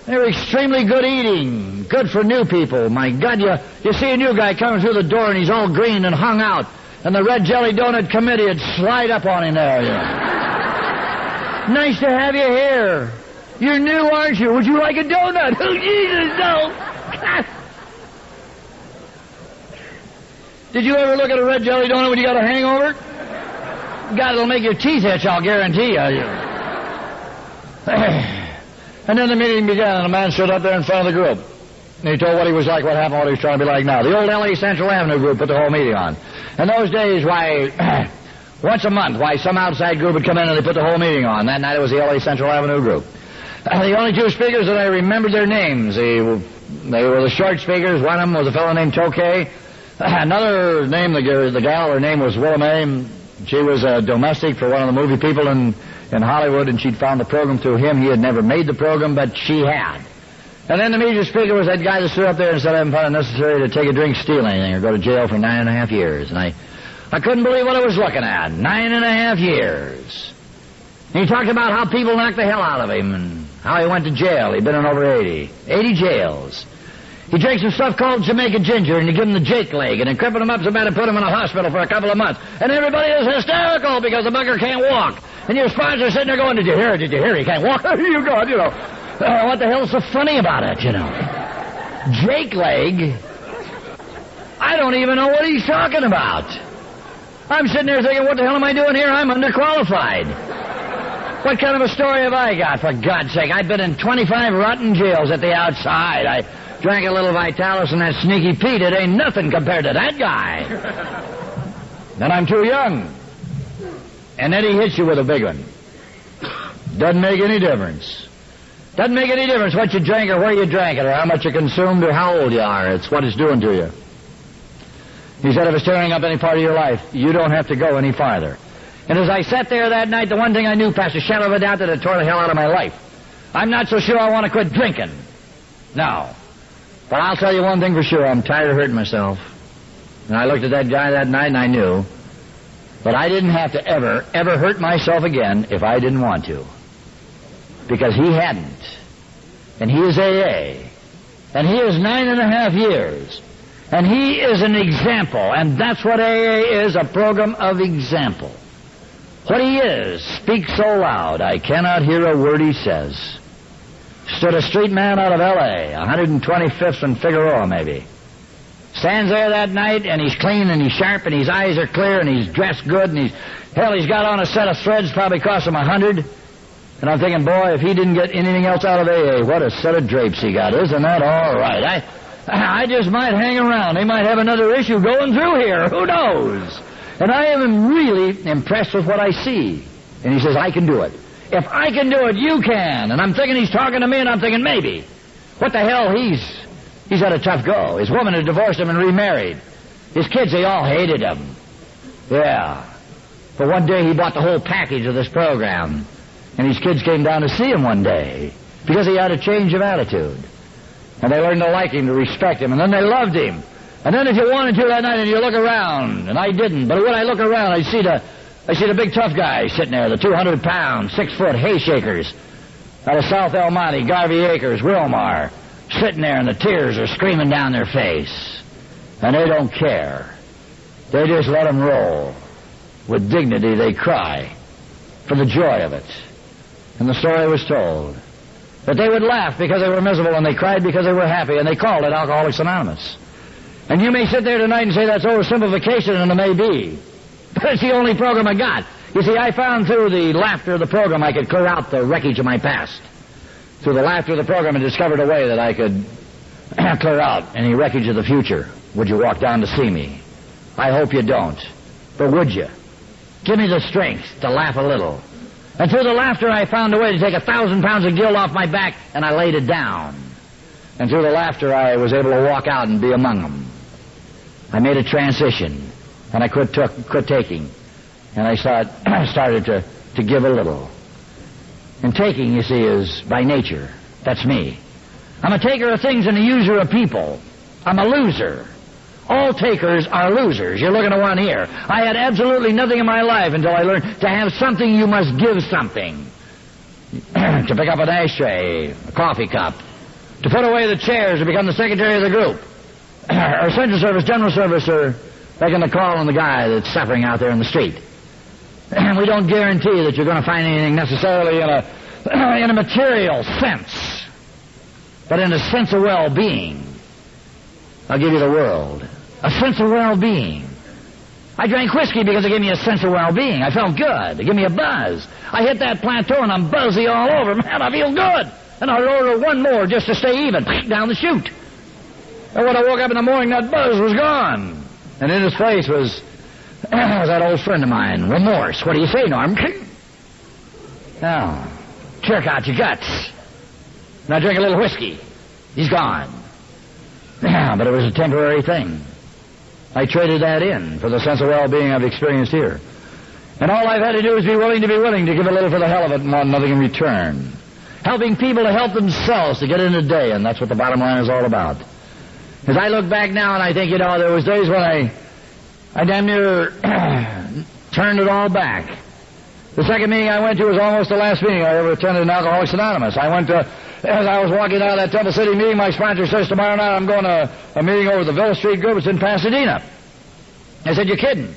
They're extremely good eating. Good for new people. My God, you see a new guy coming through the door and he's all green and hung out. And the Red Jelly Donut Committee would slide up on him there. Nice to have you here. You're new, aren't you? Would you like a donut? Oh, Jesus, no. Did you ever look at a red jelly donut when you got a hangover? God, it'll make your teeth itch, I'll guarantee you. And then the meeting began, and a man stood up there in front of the group. And he told what he was like, what happened, what he was trying to be like now. The old L.A. Central Avenue group put the whole meeting on. In those days, why, once a month, some outside group would come in and they put the whole meeting on. That night it was the L.A. Central Avenue group. The only two speakers that I remembered their names, they were the short speakers. One of them was a fellow named Tokay. Another name, the gal, her name was Willamay. She was a domestic for one of the movie people in Hollywood, and she'd found the program through him. He had never made the program, but she had. And then the major speaker was that guy that stood up there and said, I haven't found it necessary to take a drink, steal anything, or go to jail for 9.5 years. And I couldn't believe what I was looking at. 9.5 years. And he talked about how people knocked the hell out of him and how he went to jail. He'd been in over 80 jails. He drank some stuff called Jamaica ginger, and he gave him the Jake leg, and it crippled him up so bad it put him in a hospital for a couple of months. And everybody is hysterical because the bugger can't walk. And your sponsor's sitting there going, did you hear? He can't walk. You God, what the hell's so funny about it, Jake leg? I don't even know what he's talking about. I'm sitting there thinking, what the hell am I doing here? I'm underqualified. What kind of a story have I got, for God's sake? I've been in 25 rotten jails at the outside. I drank a little Vitalis and that Sneaky Pete. It ain't nothing compared to that guy. Then I'm too young. And then he hits you with a big one. Doesn't make any difference. Doesn't make any difference what you drank or where you drank it or how much you consumed or how old you are. It's what it's doing to you. He said if it's tearing up any part of your life, you don't have to go any farther. And as I sat there that night, the one thing I knew, past a shadow of a doubt, that it tore the hell out of my life. I'm not so sure I want to quit drinking. No. But I'll tell you one thing for sure. I'm tired of hurting myself. And I looked at that guy that night and I knew that I didn't have to ever hurt myself again if I didn't want to. Because he hadn't. And he is AA. And he is 9.5 years. And he is an example. And that's what AA is, a program of example. What he is speaks so loud I cannot hear a word he says. Stood a street man out of L.A., 125th and Figueroa maybe. Stands there that night, and he's clean, and he's sharp, and his eyes are clear, and he's dressed good, and he's got on a set of threads, probably cost him $100. And I'm thinking, boy, if he didn't get anything else out of AA, what a set of drapes he got. Isn't that all right? I just might hang around. They might have another issue going through here. Who knows? And I am really impressed with what I see. And he says, I can do it. If I can do it, you can. And I'm thinking he's talking to me, and I'm thinking, maybe. What the hell, he's had a tough go. His woman had divorced him and remarried. His kids, they all hated him. Yeah. But one day he bought the whole package of this program. And his kids came down to see him one day because he had a change of attitude. And they learned to like him, to respect him, and then they loved him. And then if you wanted to that night and you look around, and I didn't, but when I look around, I see the big tough guy sitting there, the 200-pound, 6-foot hay shakers out of South El Monte, Garvey Acres, Wilmar, sitting there and the tears are streaming down their face. And they don't care. They just let them roll. With dignity, they cry for the joy of it. And the story was told. But they would laugh because they were miserable, and they cried because they were happy, and they called it Alcoholics Anonymous. And you may sit there tonight and say that's oversimplification, and it may be. But it's the only program I got. You see, I found through the laughter of the program I could clear out the wreckage of my past. Through the laughter of the program I discovered a way that I could clear out any wreckage of the future. Would you walk down to see me? I hope you don't. But would you? Give me the strength to laugh a little. And through the laughter I found a way to take 1,000 pounds of guilt off my back, and I laid it down. And through the laughter I was able to walk out and be among them. I made a transition, and I quit taking. And I started to give a little. And taking, you see, is by nature. That's me. I'm a taker of things and a user of people. I'm a loser. All takers are losers. You're looking at one here. I had absolutely nothing in my life until I learned to have something, you must give something. To pick up an ashtray, a coffee cup. To put away the chairs, to become the secretary of the group. Or central service, general service, or making the call on the guy that's suffering out there in the street. We don't guarantee that you're going to find anything necessarily in a material sense. But in a sense of well-being. I'll give you the world. A sense of well-being. I drank whiskey because it gave me a sense of well-being. I felt good. It gave me a buzz. I hit that plateau and I'm buzzy all over. Man, I feel good. And I'll order one more just to stay even. Down the chute. And when I woke up in the morning, that buzz was gone. And in his face was that old friend of mine, remorse. What do you say, Norm? Now, jerk out your guts. And I drink a little whiskey. He's gone. Yeah, but it was a temporary thing. I traded that in for the sense of well-being I've experienced here. And all I've had to do is be willing to give a little for the hell of it and want nothing in return. Helping people to help themselves to get in the day, and that's what the bottom line is all about. As I look back now and I think, there was days when I damn near turned it all back. The second meeting I went to was almost the last meeting I ever attended in Alcoholics Anonymous. As I was walking out of that Temple City meeting, my sponsor says, tomorrow night I'm going to a meeting over at the Villa Street group. It's in Pasadena. I said, you're kidding.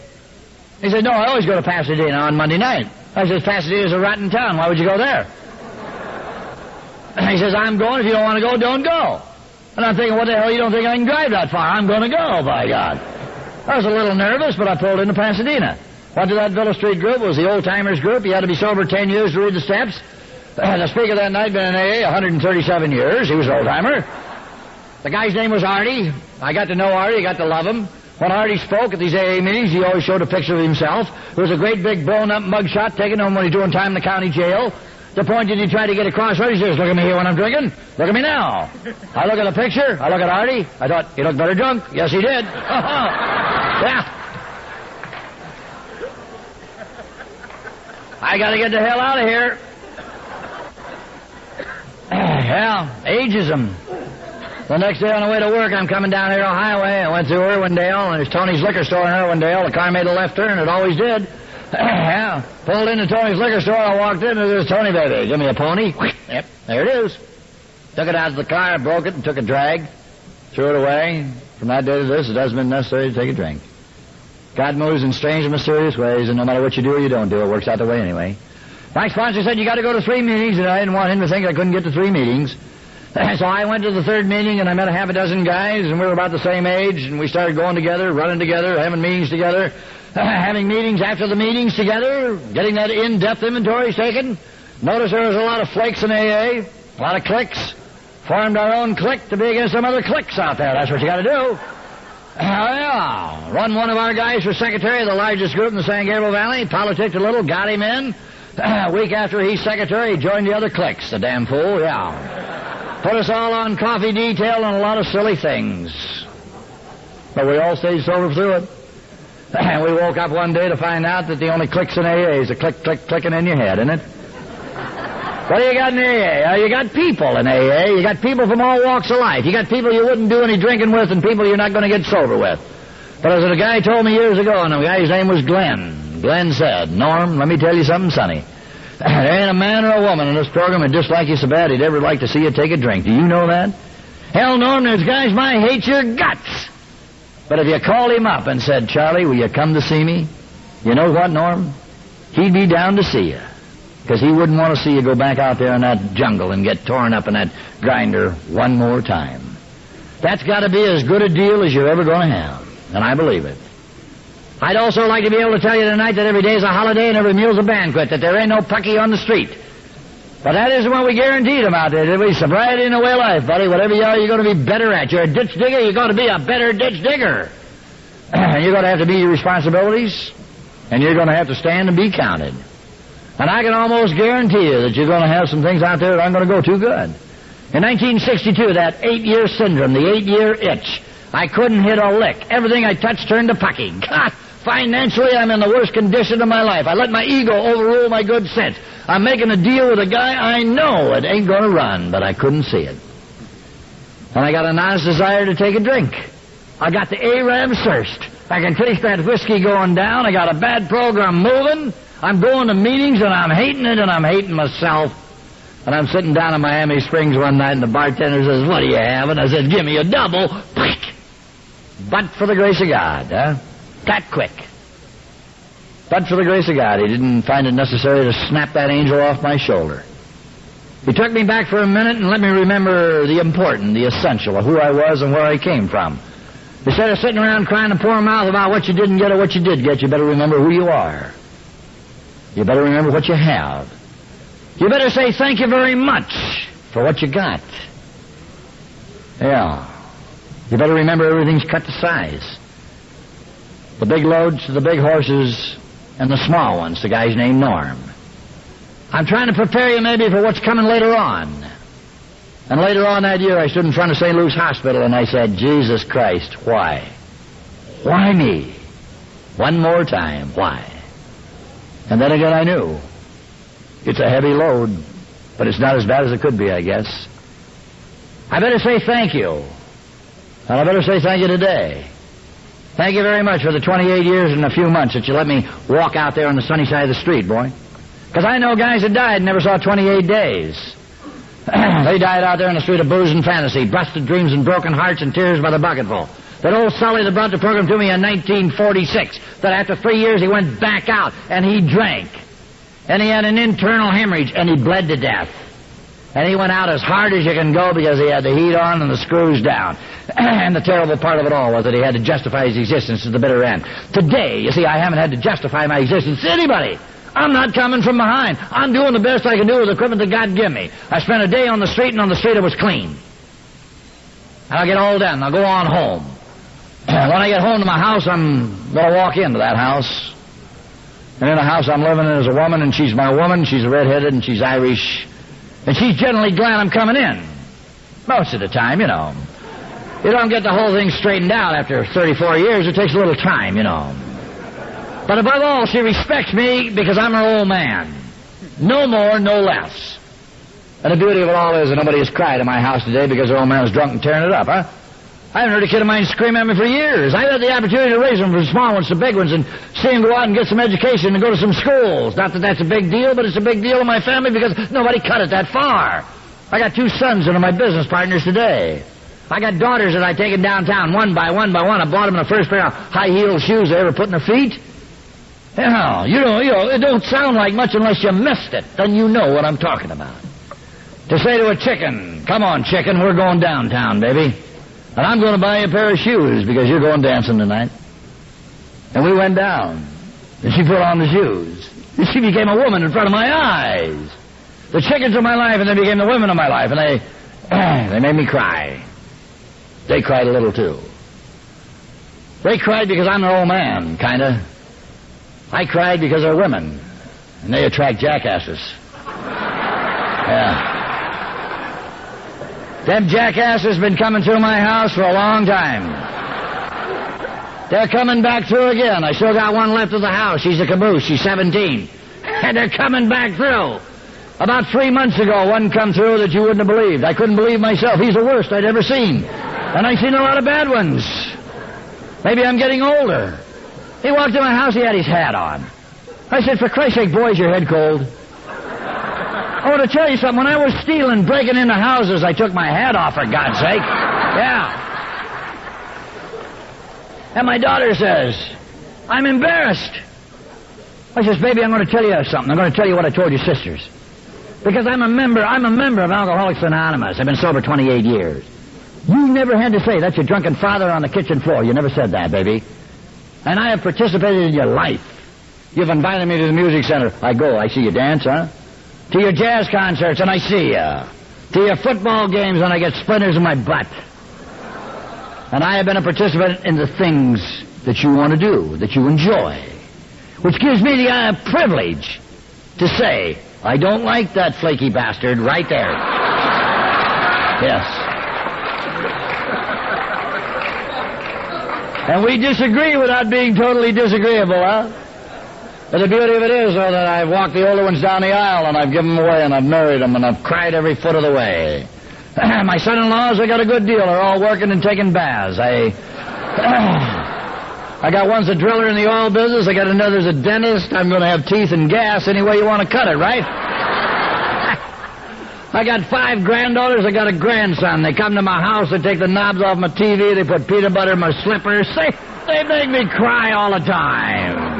He said, no, I always go to Pasadena on Monday night. I said, Pasadena's a rotten town. Why would you go there? He says, I'm going. If you don't want to go, don't go. And I'm thinking, what the hell, you don't think I can drive that far? I'm going to go, by God. I was a little nervous, but I pulled into Pasadena. Went to that Villa Street group. It was the old-timers group. You had to be sober 10 years to read the steps. The speaker that night been in AA 137 years. He was an old-timer. The guy's name was Artie. I got to know Artie. I got to love him. When Artie spoke at these AA meetings, he always showed a picture of himself. It was a great big blown-up mugshot taken home when he was doing time in the county jail. The point that he tried to get across, he says, look at me here when I'm drinking. Look at me now. I look at the picture. I look at Artie. I thought, he looked better drunk. Yes, he did. Yeah. I got to get the hell out of here. Yeah, ageism. The next day on the way to work, I'm coming down here on the highway. I went through Irwindale, and there's Tony's Liquor Store in Irwindale. The car made a left turn. It always did. Yeah. Pulled into Tony's Liquor Store. I walked in, and there's Tony, baby. Give me a pony. Yep, there it is. Took it out of the car, broke it, and took a drag. Threw it away. From that day to this, it hasn't been necessary to take a drink. God moves in strange and mysterious ways, and no matter what you do or you don't do, it works out the way anyway. My sponsor said, you got to go to 3 meetings, and I didn't want him to think I couldn't get to 3 meetings. So I went to the 3rd meeting, and I met a half a dozen guys, and we were about the same age, and we started going together, running together, having meetings together, having meetings after the meetings together, getting that in-depth inventory taken. Notice there was a lot of flakes in AA, a lot of cliques. Formed our own clique to be against some other cliques out there. That's what you got to do. Yeah. Run one of our guys for secretary of the largest group in the San Gabriel Valley, politicked a little, got him in. A week after he's secretary, he joined the other cliques, the damn fool, yeah. Put us all on coffee detail and a lot of silly things. But we all stayed sober through it. And we woke up one day to find out that the only clicks in AA is a click, click, clicking in your head, isn't it? What do you got in AA? You got people in AA. You got people from all walks of life. You got people you wouldn't do any drinking with and people you're not going to get sober with. But as a guy told me years ago, and the guy's name was Glenn. Glenn said, Norm, let me tell you something, sonny. There ain't a man or a woman in this program who'd dislike you so bad he'd ever like to see you take a drink. Do you know that? Hell, Norm, there's guys might hate your guts. But if you called him up and said, Charlie, will you come to see me? You know what, Norm? He'd be down to see you. Because he wouldn't want to see you go back out there in that jungle and get torn up in that grinder one more time. That's got to be as good a deal as you're ever going to have. And I believe it. I'd also like to be able to tell you tonight that every day's a holiday and every meal's a banquet, that there ain't no pucky on the street. But that isn't what we guaranteed them out there. There'll be sobriety in the way of life, buddy. Whatever you are, you're going to be better at. You're a ditch digger, you're going to be a better ditch digger. And you're going to have to meet your responsibilities, and you're going to have to stand and be counted. And I can almost guarantee you that you're going to have some things out there that aren't going to go too good. In 1962, that 8-year syndrome, the 8-year itch, I couldn't hit a lick. Everything I touched turned to pucky. God, financially, I'm in the worst condition of my life. I let my ego overrule my good sense. I'm making a deal with a guy I know it ain't going to run, but I couldn't see it. And I got an honest desire to take a drink. I got the Arabs thirst. I can taste that whiskey going down. I got a bad program moving. I'm going to meetings, and I'm hating it, and I'm hating myself. And I'm sitting down in Miami Springs one night, and the bartender says, what do you have? And I said, give me a double. But for the grace of God, huh? That quick. But for the grace of God, he didn't find it necessary to snap that angel off my shoulder. He took me back for a minute and let me remember the important, the essential of who I was and where I came from. Instead of sitting around crying a poor mouth about what you didn't get or what you did get, you better remember who you are. You better remember what you have. You better say thank you very much for what you got. Yeah. You better remember everything's cut to size. The big loads to the big horses and the small ones, the guy's named Norm. I'm trying to prepare you maybe for what's coming later on. And later on that year, I stood in front of St. Luke's Hospital and I said, Jesus Christ, why? Why me? One more time, why? And then again I knew. It's a heavy load, but it's not as bad as it could be, I guess. I better say thank you. And I better say thank you today. Thank you very much for the 28 years and a few months that you let me walk out there on the sunny side of the street, boy. Because I know guys that died and never saw 28 days. They died out there on the street of booze and fantasy, busted dreams and broken hearts and tears by the bucketful. That old Sully that brought the program to me in 1946, that after 3 years he went back out and he drank. And he had an internal hemorrhage and he bled to death. And he went out as hard as you can go because he had the heat on and the screws down. And the terrible part of it all was that he had to justify his existence to the bitter end. Today, you see, I haven't had to justify my existence to anybody. I'm not coming from behind. I'm doing the best I can do with the equipment that God gave me. I spent a day on the street, and on the street it was clean. And I'll get all done. I'll go on home. When I get home to my house, I'm going to walk into that house. And in the house I'm living in is a woman, and she's my woman. She's redheaded, and she's Irish. And she's generally glad I'm coming in. Most of the time, you know. You don't get the whole thing straightened out after 34 years. It takes a little time, you know. But above all, she respects me because I'm her old man. No more, no less. And the beauty of it all is that nobody has cried in my house today because their old man was drunk and tearing it up, huh? I haven't heard a kid of mine scream at me for years. I've had the opportunity to raise them from small ones to big ones and see them go out and get some education and go to some schools. Not that that's a big deal, but it's a big deal in my family because nobody cut it that far. I got 2 sons that are my business partners today. I got daughters that I've taken downtown one by one. I bought them the first pair of high-heeled shoes they ever put in their feet. It don't sound like much unless you missed it. Then you know what I'm talking about. To say to a chicken, come on, chicken, we're going downtown, baby. And I'm going to buy you a pair of shoes because you're going dancing tonight. And we went down. And she put on the shoes. And she became a woman in front of my eyes. The chickens of my life, and they became the women of my life. And they made me cry. They cried a little, too. They cried because I'm their old man, kind of. I cried because they're women. And they attract jackasses. Yeah. Them jackasses been coming through my house for a long time. They're coming back through again. I still got one left of the house. She's a caboose. She's 17. And they're coming back through. About 3 months ago, one come through that you wouldn't have believed. I couldn't believe myself. He's the worst I'd ever seen. And I've seen a lot of bad ones. Maybe I'm getting older. He walked in my house, he had his hat on. I said, for Christ's sake, boy, is your head cold? I want to tell you something. When I was stealing, breaking into houses, I took my hat off, for God's sake. Yeah. And my daughter says, I'm embarrassed. I says, baby, I'm going to tell you something. I'm going to tell you what I told your sisters. Because I'm a member of Alcoholics Anonymous. I've been sober 28 years. You never had to say, that's your drunken father on the kitchen floor. You never said that, baby. And I have participated in your life. You've invited me to the music center. I go, I see you dance, huh? To your jazz concerts, and I see you. To your football games, and I get splinters in my butt. And I have been a participant in the things that you want to do, that you enjoy. Which gives me the privilege to say, I don't like that flaky bastard right there. Yes. And we disagree without being totally disagreeable, huh? But the beauty of it is, though, that I've walked the older ones down the aisle, and I've given them away, and I've married them, and I've cried every foot of the way. My son-in-laws, I got a good deal. They're all working and taking baths. I got one's a driller in the oil business. I got another's a dentist. I'm going to have teeth and gas any way you want to cut it, right? I got 5 granddaughters. I got a grandson. They come to my house. They take the knobs off my TV. They put peanut butter in my slippers. They make me cry all the time.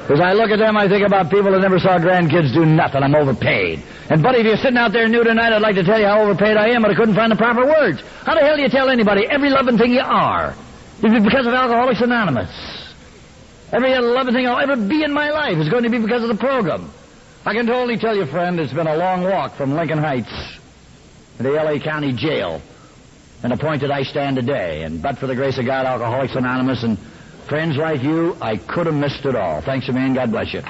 As I look at them, I think about people that never saw grandkids do nothing. I'm overpaid. And, buddy, if you're sitting out there new tonight, I'd like to tell you how overpaid I am, but I couldn't find the proper words. How the hell do you tell anybody every loving thing you are? Is it because of Alcoholics Anonymous? Every loving thing I'll ever be in my life is going to be because of the program. I can totally tell you, friend, it's been a long walk from Lincoln Heights to the L.A. County Jail and the point that I stand today. And but for the grace of God, Alcoholics Anonymous and friends like you, I could have missed it all. Thanks a million. God bless you.